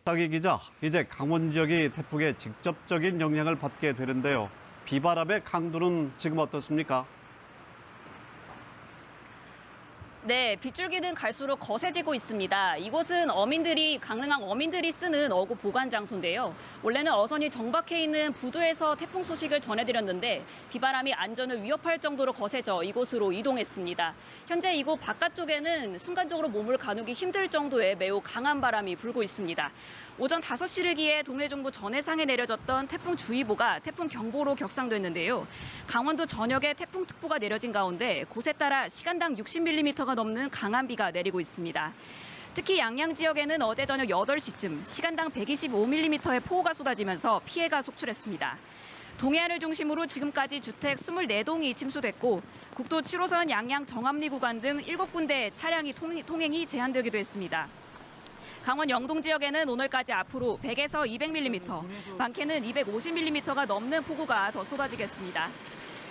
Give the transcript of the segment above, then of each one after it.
박기 기자, 이제 강원 지역이 태풍의 직접적인 영향을 받게 되는데요. 비바람의 강도는 지금 어떻습니까? 네, 빗줄기는 갈수록 거세지고 있습니다. 이곳은 강릉항 어민들이 쓰는 어구 보관 장소인데요. 원래는 어선이 정박해 있는 부두에서 태풍 소식을 전해드렸는데 비바람이 안전을 위협할 정도로 거세져 이곳으로 이동했습니다. 현재 이곳 바깥쪽에는 순간적으로 몸을 가누기 힘들 정도의 매우 강한 바람이 불고 있습니다. 오전 5시를 기해 동해 중부 전해상에 내려졌던 태풍주의보가 태풍경보로 격상됐는데요. 강원도 전역에 태풍특보가 내려진 가운데 곳에 따라 시간당 60mm가 넘는 강한 비가 내리고 있습니다. 특히 양양 지역에는 어제 저녁 8시쯤 시간당 125mm의 폭우가 쏟아지면서 피해가 속출했습니다. 동해안을 중심으로 지금까지 주택 24동이 침수됐고 국도 7호선 양양 정암리 구간 등 7군데 차량이 통행이 제한되기도 했습니다. 강원 영동 지역에는 오늘까지 앞으로 100에서 200mm, 많게는 250mm가 넘는 폭우가 더 쏟아지겠습니다.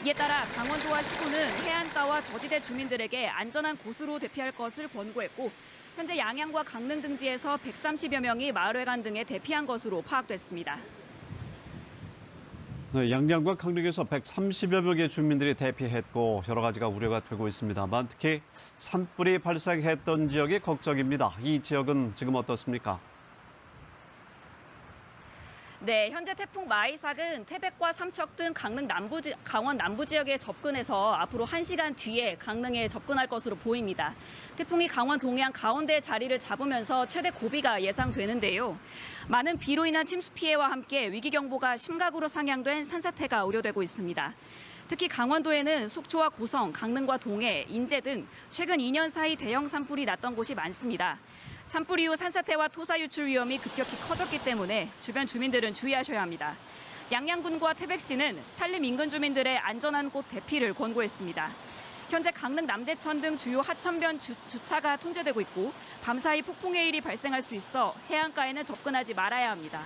이에 따라 강원도와 시군은 해안가와 저지대 주민들에게 안전한 곳으로 대피할 것을 권고했고 현재 양양과 강릉 등지에서 130여 명이 마을회관 등에 대피한 것으로 파악됐습니다. 네, 양양과 강릉에서 130여 명의 주민들이 대피했고 여러 가지가 우려가 되고 있습니다만 특히 산불이 발생했던 지역이 걱정입니다. 이 지역은 지금 어떻습니까? 네, 현재 태풍 마이삭은 태백과 삼척 등 강원 남부 지역에 접근해서 앞으로 1시간 뒤에 강릉에 접근할 것으로 보입니다. 태풍이 강원 동해안 가운데 자리를 잡으면서 최대 고비가 예상되는데요. 많은 비로 인한 침수 피해와 함께 위기경보가 심각으로 상향된 산사태가 우려되고 있습니다. 특히 강원도에는 속초와 고성, 강릉과 동해, 인제 등 최근 2년 사이 대형 산불이 났던 곳이 많습니다. 산불 이후 산사태와 토사 유출 위험이 급격히 커졌기 때문에 주변 주민들은 주의하셔야 합니다. 양양군과 태백시는 산림 인근 주민들의 안전한 곳 대피를 권고했습니다. 현재 강릉 남대천 등 주요 하천변 주차가 통제되고 있고 밤사이 폭풍해일이 발생할 수 있어 해안가에는 접근하지 말아야 합니다.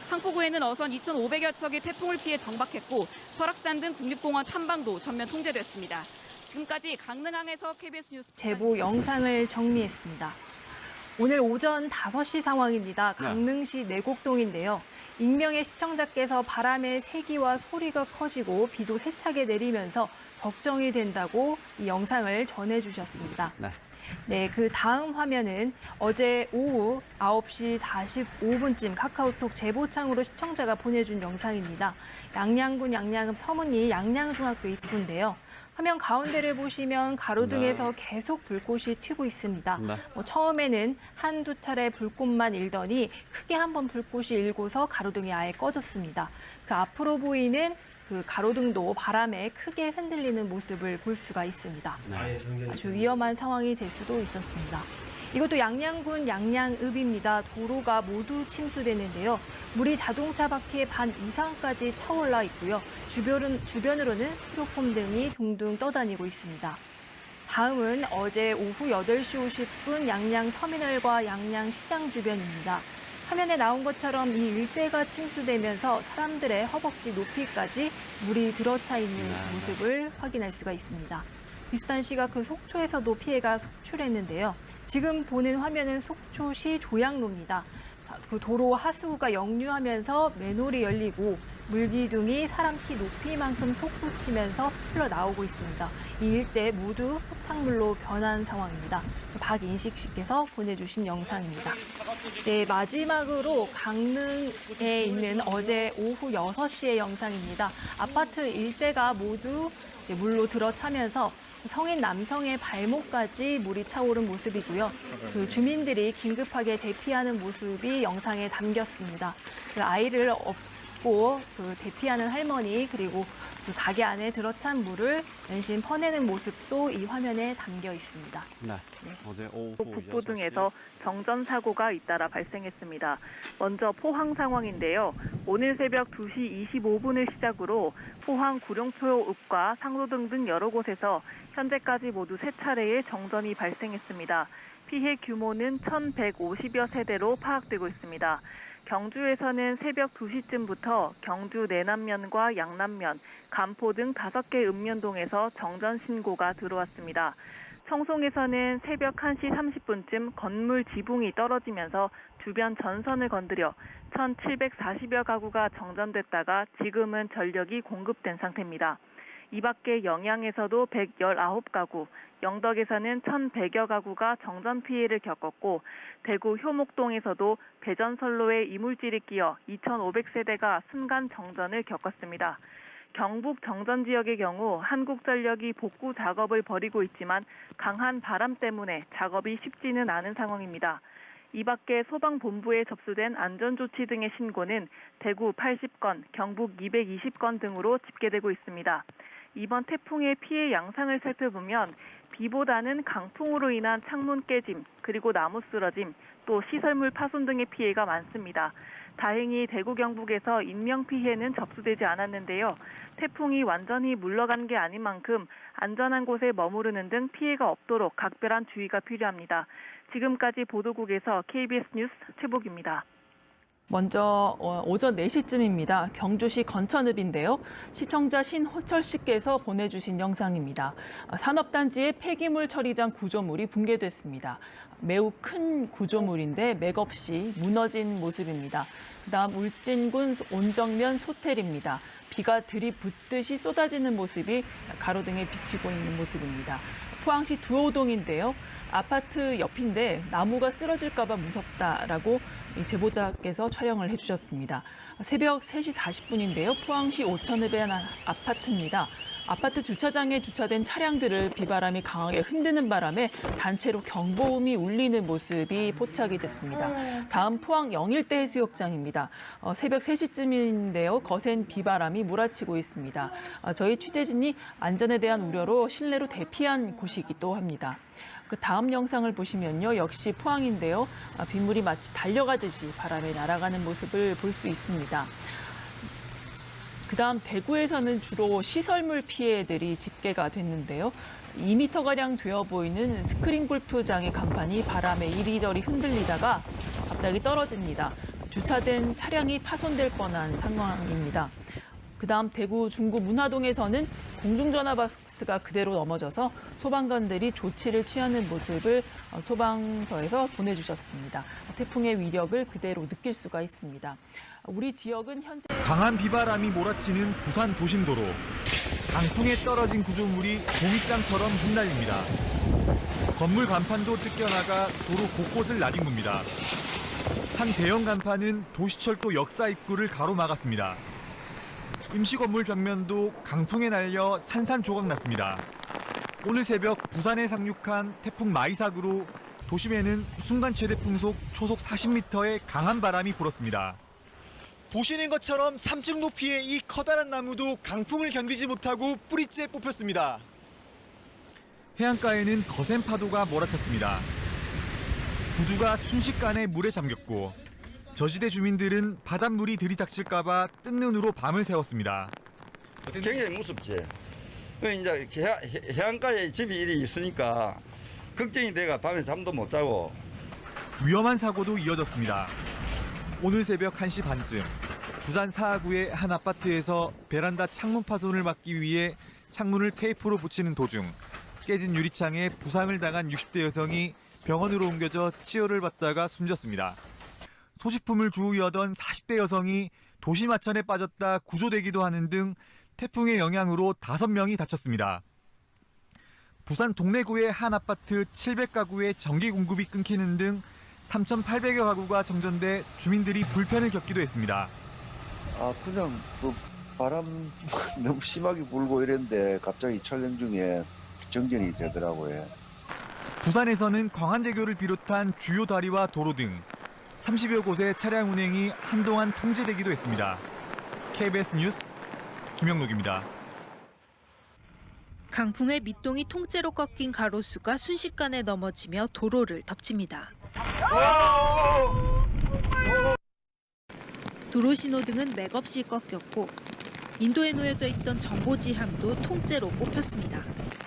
항포구에는 어선 2,500여 척이 태풍을 피해 정박했고 설악산 등 국립공원 탐방도 전면 통제됐습니다. 지금까지 강릉항에서 KBS 뉴스 제보 영상을 정리했습니다. 오늘 오전 5시 상황입니다. 강릉시 내곡동인데요. 익명의 시청자께서 바람의 세기와 소리가 커지고 비도 세차게 내리면서 걱정이 된다고 이 영상을 전해주셨습니다. 네, 그 다음 화면은 어제 오후 9시 45분쯤 카카오톡 제보창으로 시청자가 보내준 영상입니다. 양양군 양양읍 서문리 양양중학교 입구인데요. 화면 가운데를 보시면 가로등에서 계속 불꽃이 튀고 있습니다. 처음에는 한두 차례 불꽃만 일더니 크게 한번 불꽃이 일고서 가로등이 아예 꺼졌습니다. 그 앞으로 보이는 그 가로등도 바람에 크게 흔들리는 모습을 볼 수가 있습니다. 아주 위험한 상황이 될 수도 있었습니다. 이것도 양양군 양양읍입니다. 도로가 모두 침수됐는데요. 물이 자동차 바퀴의 반 이상까지 차올라 있고요. 주변으로는 스티로폼 등이 둥둥 떠다니고 있습니다. 다음은 어제 오후 8시 50분 양양터미널과 양양시장 주변입니다. 화면에 나온 것처럼 이 일대가 침수되면서 사람들의 허벅지 높이까지 물이 들어차 있는 모습을 확인할 수가 있습니다. 비슷한 시각 그 속초에서도 피해가 속출했는데요. 지금 보는 화면은 속초시 조양로입니다. 그 도로 하수구가 역류하면서 맨홀이 열리고 물기둥이 사람 키 높이만큼 솟구치면서 흘러나오고 있습니다. 이 일대 모두 흙탕물로 변한 상황입니다. 박인식 씨께서 보내주신 영상입니다. 네, 마지막으로 강릉에 있는 어제 오후 6시의 영상입니다. 아파트 일대가 모두 이제 물로 들어차면서 성인 남성의 발목까지 물이 차오른 모습이고요. 그 주민들이 긴급하게 대피하는 모습이 영상에 담겼습니다. 그 아이를 업고 그 대피하는 할머니 그리고 그 가게 안에 들어찬 물을 연신 퍼내는 모습도 이 화면에 담겨 있습니다. 어제 오후 북부 등에서 정전 사고가 잇따라 발생했습니다. 먼저 포항 상황인데요. 오늘 새벽 2시 25분을 시작으로 포항 구룡포읍과 상로등 등 여러 곳에서 현재까지 모두 3차례의 정전이 발생했습니다. 피해 규모는 1,150여 세대로 파악되고 있습니다. 경주에서는 새벽 2시쯤부터 경주 내남면과 양남면, 간포 등 5개 읍면동에서 정전 신고가 들어왔습니다. 청송에서는 새벽 1시 30분쯤 건물 지붕이 떨어지면서 주변 전선을 건드려 1,740여 가구가 정전됐다가 지금은 전력이 공급된 상태입니다. 이 밖에 영양에서도 119가구, 영덕에서는 1,100여 가구가 정전 피해를 겪었고 대구 효목동에서도 배전선로에 이물질이 끼어 2,500세대가 순간 정전을 겪었습니다. 경북 정전 지역의 경우 한국전력이 복구 작업을 벌이고 있지만 강한 바람 때문에 작업이 쉽지는 않은 상황입니다. 이 밖에 소방본부에 접수된 안전조치 등의 신고는 대구 80건, 경북 220건 등으로 집계되고 있습니다. 이번 태풍의 피해 양상을 살펴보면 비보다는 강풍으로 인한 창문 깨짐, 그리고 나무 쓰러짐, 또 시설물 파손 등의 피해가 많습니다. 다행히 대구 경북에서 인명피해는 접수되지 않았는데요. 태풍이 완전히 물러간 게 아닌 만큼 안전한 곳에 머무르는 등 피해가 없도록 각별한 주의가 필요합니다. 지금까지 보도국에서 KBS 뉴스 최복입니다. 먼저 오전 4시쯤입니다. 경주시 건천읍인데요. 시청자 신호철 씨께서 보내주신 영상입니다. 산업단지의 폐기물 처리장 구조물이 붕괴됐습니다. 매우 큰 구조물인데 맥없이 무너진 모습입니다. 그다음 울진군 온정면 소텔입니다. 비가 들이붓듯이 쏟아지는 모습이 가로등에 비치고 있는 모습입니다. 포항시 두호동인데요. 아파트 옆인데 나무가 쓰러질까 봐 무섭다라고 제보자께서 촬영을 해주셨습니다. 새벽 3시 40분인데요. 포항시 오천읍의 한 아파트입니다. 아파트 주차장에 주차된 차량들을 비바람이 강하게 흔드는 바람에 단체로 경보음이 울리는 모습이 포착이 됐습니다. 다음 포항 영일대 해수욕장입니다. 새벽 3시쯤인데요. 거센 비바람이 몰아치고 있습니다. 저희 취재진이 안전에 대한 우려로 실내로 대피한 곳이기도 합니다. 그 다음 영상을 보시면요. 역시 포항인데요. 빗물이 마치 달려가듯이 바람에 날아가는 모습을 볼 수 있습니다. 그다음 대구에서는 주로 시설물 피해들이 집계가 됐는데요. 2m가량 되어 보이는 스크린 골프장의 간판이 바람에 이리저리 흔들리다가 갑자기 떨어집니다. 주차된 차량이 파손될 뻔한 상황입니다. 그다음 대구 중구 문화동에서는 공중전화 박스가 그대로 넘어져서 소방관들이 조치를 취하는 모습을 소방서에서 보내주셨습니다. 태풍의 위력을 그대로 느낄 수가 있습니다. 우리 지역은 현재 강한 비바람이 몰아치는 부산 도심도로. 강풍에 떨어진 구조물이 종이장처럼 흩날립니다. 건물 간판도 뜯겨나가 도로 곳곳을 나뒹굽니다. 한 대형 간판은 도시철도 역사 입구를 가로막았습니다. 임시건물 벽면도 강풍에 날려 산산조각 났습니다. 오늘 새벽 부산에 상륙한 태풍 마이삭으로 도심에는 순간 최대 풍속 초속 40m의 강한 바람이 불었습니다. 보시는 것처럼 3층 높이의 이 커다란 나무도 강풍을 견디지 못하고 뿌리째 뽑혔습니다. 해안가에는 거센 파도가 몰아쳤습니다. 부두가 순식간에 물에 잠겼고 저지대 주민들은 바닷물이 들이닥칠까 봐 뜬 눈으로 밤을 새웠습니다. 굉장히 무섭지. 이제 해안가에 집이 이리 있으니까 걱정이 돼가 밤에 잠도 못 자고. 위험한 사고도 이어졌습니다. 오늘 새벽 1시 반쯤 부산 사하구의 한 아파트에서 베란다 창문 파손을 막기 위해 창문을 테이프로 붙이는 도중 깨진 유리창에 부상을 당한 60대 여성이 병원으로 옮겨져 치료를 받다가 숨졌습니다. 소지품을 주우려던 40대 여성이 도시마천에 빠졌다 구조되기도 하는 등 태풍의 영향으로 5명이 다쳤습니다. 부산 동래구의 한 아파트 700가구의 전기 공급이 끊기는 등 3,800여 가구가 정전돼 주민들이 불편을 겪기도 했습니다. 그냥 바람 너무 심하게 불고 이랬는데 갑자기 촬영 중에 정전이 되더라고요. 부산에서는 광안대교를 비롯한 주요 다리와 도로 등 30여 곳의 차량 운행이 한동안 통제되기도 했습니다. KBS 뉴스 김영록입니다. 강풍에 밑동이 통째로 꺾인 가로수가 순식간에 넘어지며 도로를 덮칩니다. 도로 신호등은 맥없이 꺾였고 인도에 놓여져 있던 정보지함도 통째로 뽑혔습니다.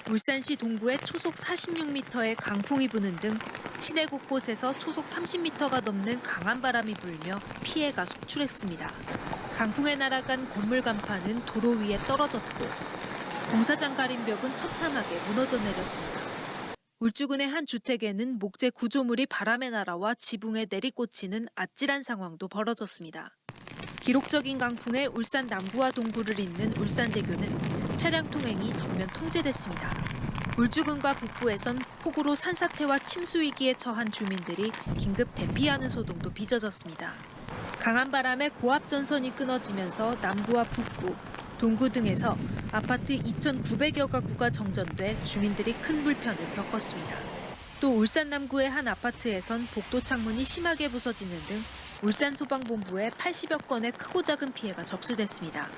울산시 동구에 초속 46m의 강풍이 부는 등 시내 곳곳에서 초속 30m가 넘는 강한 바람이 불며 피해가 속출했습니다. 강풍에 날아간 건물 간판은 도로 위에 떨어졌고 공사장 가림벽은 처참하게 무너져 내렸습니다. 울주군의 한 주택에는 목재 구조물이 바람에 날아와 지붕에 내리꽂히는 아찔한 상황도 벌어졌습니다. 기록적인 강풍에 울산 남구와 동구를 잇는 울산대교는 차량 통행이 전면 통제됐습니다. 울주군과 북부에선 폭우로 산사태와 침수 위기에 처한 주민들이 긴급 대피하는 소동도 빚어졌습니다. 강한 바람에 고압 전선이 끊어지면서 남구와 북구, 동구 등에서 아파트 2,900여 가구가 정전돼 주민들이 큰 불편을 겪었습니다. 또 울산 남구의 한 아파트에선 복도 창문이 심하게 부서지는 등 울산 소방본부에 80여 건의 크고 작은 피해가 접수됐습니다.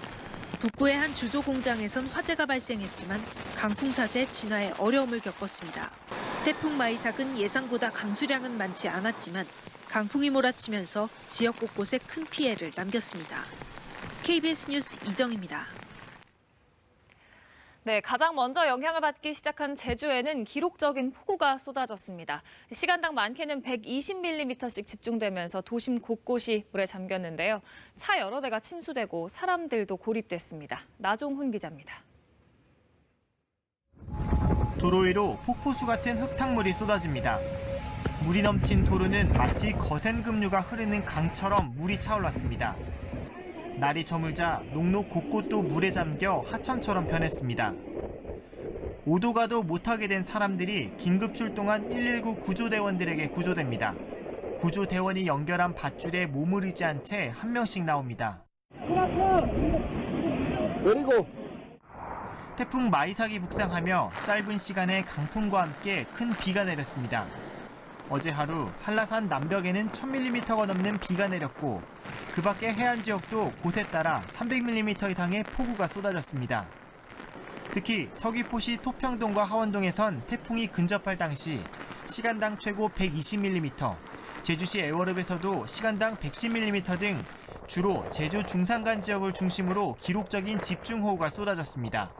북구의 한 주조 공장에선 화재가 발생했지만 강풍 탓에 진화에 어려움을 겪었습니다. 태풍 마이삭은 예상보다 강수량은 많지 않았지만 강풍이 몰아치면서 지역 곳곳에 큰 피해를 남겼습니다. KBS 뉴스 이정입니다. 네, 가장 먼저 영향을 받기 시작한 제주에는 기록적인 폭우가 쏟아졌습니다. 시간당 많게는 120mm씩 집중되면서 도심 곳곳이 물에 잠겼는데요. 차 여러 대가 침수되고 사람들도 고립됐습니다. 나종훈 기자입니다. 도로 위로 폭포수 같은 흙탕물이 쏟아집니다. 물이 넘친 도로는 마치 거센 급류가 흐르는 강처럼 물이 차올랐습니다. 날이 저물자 농로 곳곳도 물에 잠겨 하천처럼 변했습니다. 오도 가도 못하게 된 사람들이 긴급 출동한 119 구조대원들에게 구조됩니다. 구조대원이 연결한 밧줄에 몸을 의지한 채 한 명씩 나옵니다. 그리고 태풍 마이삭이 북상하며 짧은 시간에 강풍과 함께 큰 비가 내렸습니다. 어제 하루 한라산 남벽에는 1000mm가 넘는 비가 내렸고 그 밖에 해안 지역도 곳에 따라 300mm 이상의 폭우가 쏟아졌습니다. 특히 서귀포시 토평동과 하원동에선 태풍이 근접할 당시 시간당 최고 120mm, 제주시 애월읍에서도 시간당 110mm 등 주로 제주 중산간 지역을 중심으로 기록적인 집중호우가 쏟아졌습니다.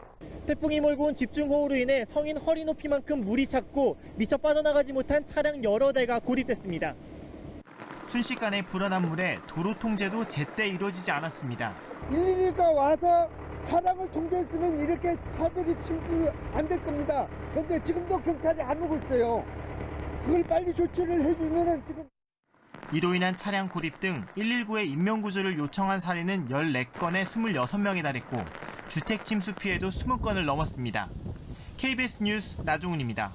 태풍이 몰고 온 집중호우로 인해 성인 허리 높이만큼 물이 찼고 미처 빠져나가지 못한 차량 여러 대가 고립됐습니다. 순식간에 불어난 물에 도로 통제도 제때 이루어지지 않았습니다. 112가 와서 차량을 통제했으면 이렇게 차들이 침수 안 될 겁니다. 그런데 지금도 경찰이 안 오고 있어요. 그걸 빨리 조치를 해주면은 지금. 이로 인한 차량 고립 등 119에 인명구조를 요청한 사례는 14건에 26명에 달했고 주택 침수 피해도 20건을 넘었습니다. KBS 뉴스 나종훈입니다.